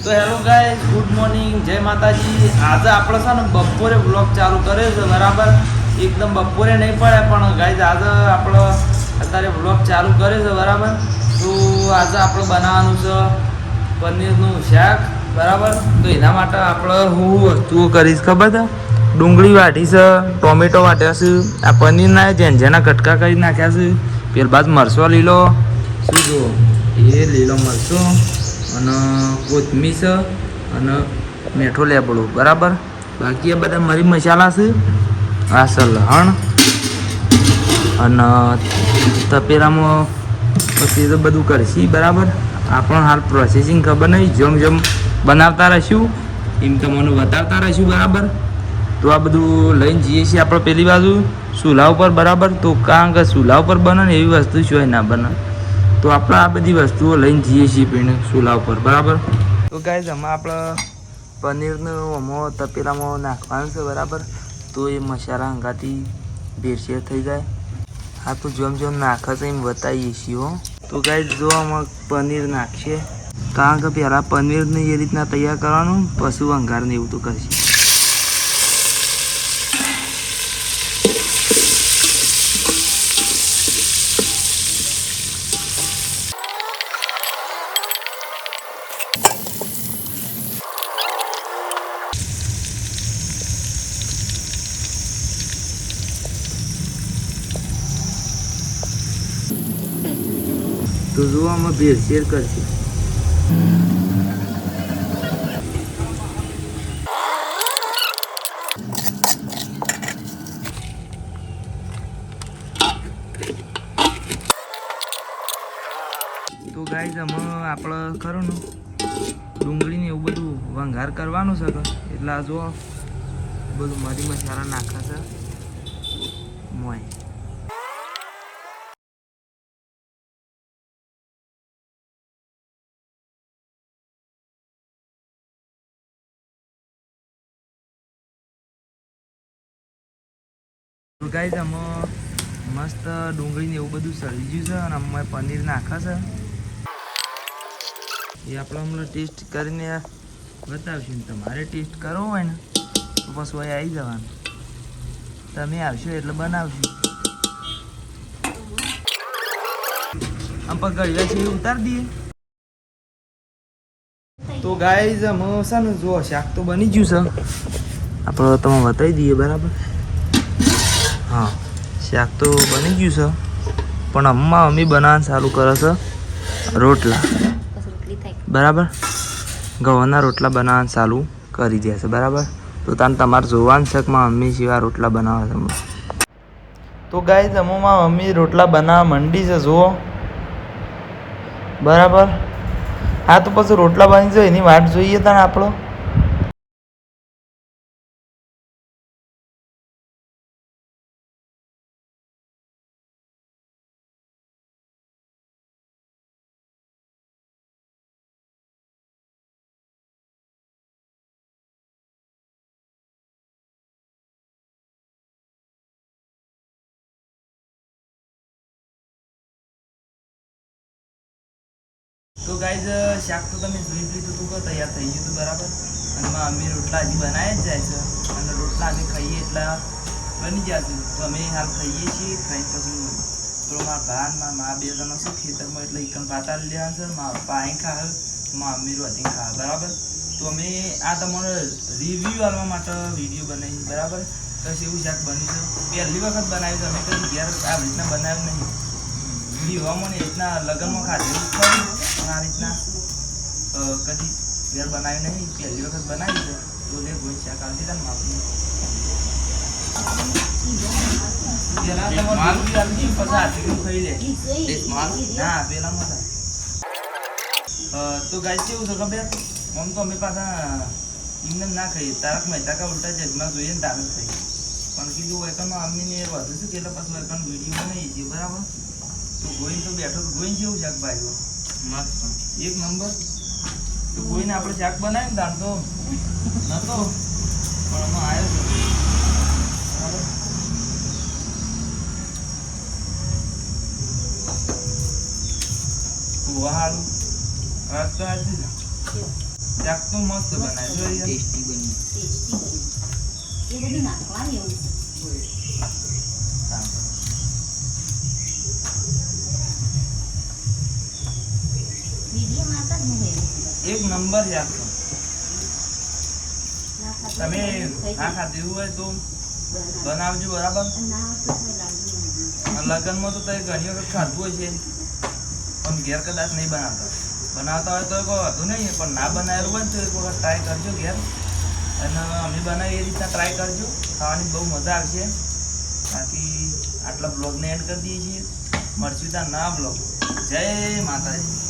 તો hello guys, good morning, જય માતાજી. આજે આપણે છે ને બપોરે બ્લોગ ચાલુ કર્યો છે, બરાબર. એકદમ બપોરે નહીં પડે પણ ગાઈસ આજે આપણે અત્યારે બ્લોગ ચાલુ કર્યો છે, બરાબર. તો આજે આપણે બનાવવાનું છે પનીરનું શાક, બરાબર. તો એના માટે આપણે હું વસ્તુઓ કરીશ ખબર છે? ડુંગળી વાટી છે, ટોમેટો વાટ્યા છે, આ પનીરના જેના કટકા કરી નાખ્યા છે. ત્યાર બાદ મરચો લીલો શું જુઓ એ લીલો મરચો અને કોથમીર છે અને મીઠો લેબડું, બરાબર. બાકી આ બધા મરી મસાલા છે. આ છે લહણ અને તપેલામાં પછી તો બધું કરશી, બરાબર. આપણને હાલ પ્રોસેસિંગ ખબર નહીં, જેમ જેમ બનાવતા રહીશું એમ તમને બતાવતા રહીશું, બરાબર. તો આ બધું લઈને જઈએ છીએ આપણે પેલી બાજુ ચૂલા ઉપર, બરાબર. તો કારણ કે ચૂલા ઉપર બને ને એવી વસ્તુ શું ના બને, તો આપણે આ બધી વસ્તુઓ લઈને જઈએ છીએ પીને ચૂલા ઉપર, બરાબર. તો ગાઈઝ આમાં આપણે પનીરનું આમાં તપેલામાં નાખવાનું છે, બરાબર. તો એ મસાલા હંગાથી ભેળસેળ થઈ જાય. હા, તો જેમ જેમ નાખે છે એમ બતાવીએ છીએ હો. તો ગાઈઝ જો આમાં પનીર નાખશે, કારણ કે પહેલાં પનીરને એ રીતના તૈયાર કરવાનું, પછી વંગારને એવું તો કરશે. તો જોવામાં ભેળસેળ કરશે. તો ગાઈઝ આમાં આપણે ખરું ને ડુંગળીને એવું બધું વંઘાર કરવાનું છે, એટલે આ જો બધું મરી મસાલા નાખાશે મોય. તો ગાઈઝ આમાં મસ્ત ડુંગળીને એવું બધું સળી ગયું છે અને આમાં પનીર નાખે છે. એ આપણે હમણાં ટેસ્ટ કરીને બતાવશું. તમારે ટેસ્ટ કરવો હોય ને તો પછી અહીં આવી જવાનું, તમે આવશો એટલે બનાવશું. આમ પણ ગળ્યા છે એ ઉતારી દઈએ. તો ગાઈઝ અમે છે ને જુઓ શાક તો બની ગયું છે, આપણે તમે બતાવી દઈએ, બરાબર. હા, શાક તો બની ગયું છે પણ અમ્મા મમ્મી બનાવવાનું ચાલુ કરે છે રોટલા, બરાબર. ઘઉંના રોટલા બનાવવાનું ચાલુ કરી દે છે, બરાબર. તો તમારે જોવાનું છે કે મારા મમ્મી સિવાય રોટલા બનાવે છે. તો ગાઈઝ અમુમાં મમ્મી રોટલા બનાવવા માંડી છે, જુઓ, બરાબર. હા, તો પછી રોટલા બની જાય એની વાટ જોઈએ તને આપણો. તો ગાઈઝ શાક તો તમે જોઈ લીધું હતું કે તૈયાર થઈ ગયું હતું, બરાબર. અને મમ્મી રોટલા હજી બનાવી જ જાય છે અને રોટલા અમે ખાઈએ એટલા બની જશે. તો અમે હાલ ખાઈએ છીએ. ખાઈ પછી થોડો મારા ભાન મારા બે જણો છે ખેતરમાં, એટલે એકમ પાતા લેવા છે. મારા પપ્પા અહીં ખાવે, મારા મમ્મી રોટી ખાવે, બરાબર. તો અમે આ તમારે રિવ્યૂ આપવા માટે વિડીયો બનાવી, બરાબર. બસ એવું શાક બન્યું છે, પહેલી વખત બનાવ્યું છે. અમે કદી ઘેર આ રીતના બનાવ્યું નહીં. વિવાહમાં ને રીતના લગ્નમાં ખાધેલું ખરું, પણ આ રીતના કદી ઘેર બનાવ્યું નહીં, પહેલી વખત બનાવી છે. તો લે ગોઈ શાક આવતી હતા ને માપની તો ગાય કેવું છે ખબર, આમ તો અમે પાછા એમને ના ખાઈએ. તારક મહેતા કા ઉલ્ટા ચશ્મા જોઈએ ને તારક ખાઈએ, પણ કીધું વેકનમાં અમીને વધુ શું કે પાછું વેકન વિડીયો બનાવી છીએ, બરાબર. તો ગોઈને તો બેઠો ગોઈને કેવું શાક ભાઈ મસ્ત એક નંબર. તો ગોઈને આપણે શાક બનાવી ને દાણ તો નતો પણ આમાં આવ્યો છે, બરાબર. વાળું વાત તો આવી શાક તો મસ્ત બનાય જો યાર. ટેસ્ટી બની. ટેસ્ટી બની. એ બધું નાખવાનું એવું છે. વિડીયો માતા જ નહીં એક નંબર શાક છે. ના ખાતું તમે ખાઈ ના ખાધું હોય તો બનાવજો બરાબર. ના તો કોઈ લાગતું નથી. લગ્નમાં તો તમે ઘણી વખત ખાધું હોય છે પણ ઘેર કદાચ નહીં બનાવતા હોય તો કોઈ વાંધો નહીં, પણ ના બનાવેલું હોય ને તો એક વખત ટ્રાય કરજો ઘેર. અને અમે બનાવીએ એ રીતના ટ્રાય કરજો, ખાવાની બહુ મજા આવશે. બાકી આટલા બ્લોગને એડ કરી દઈએ છીએ. મળશું ત્યાં નવા બ્લોગ. જય માતાજી.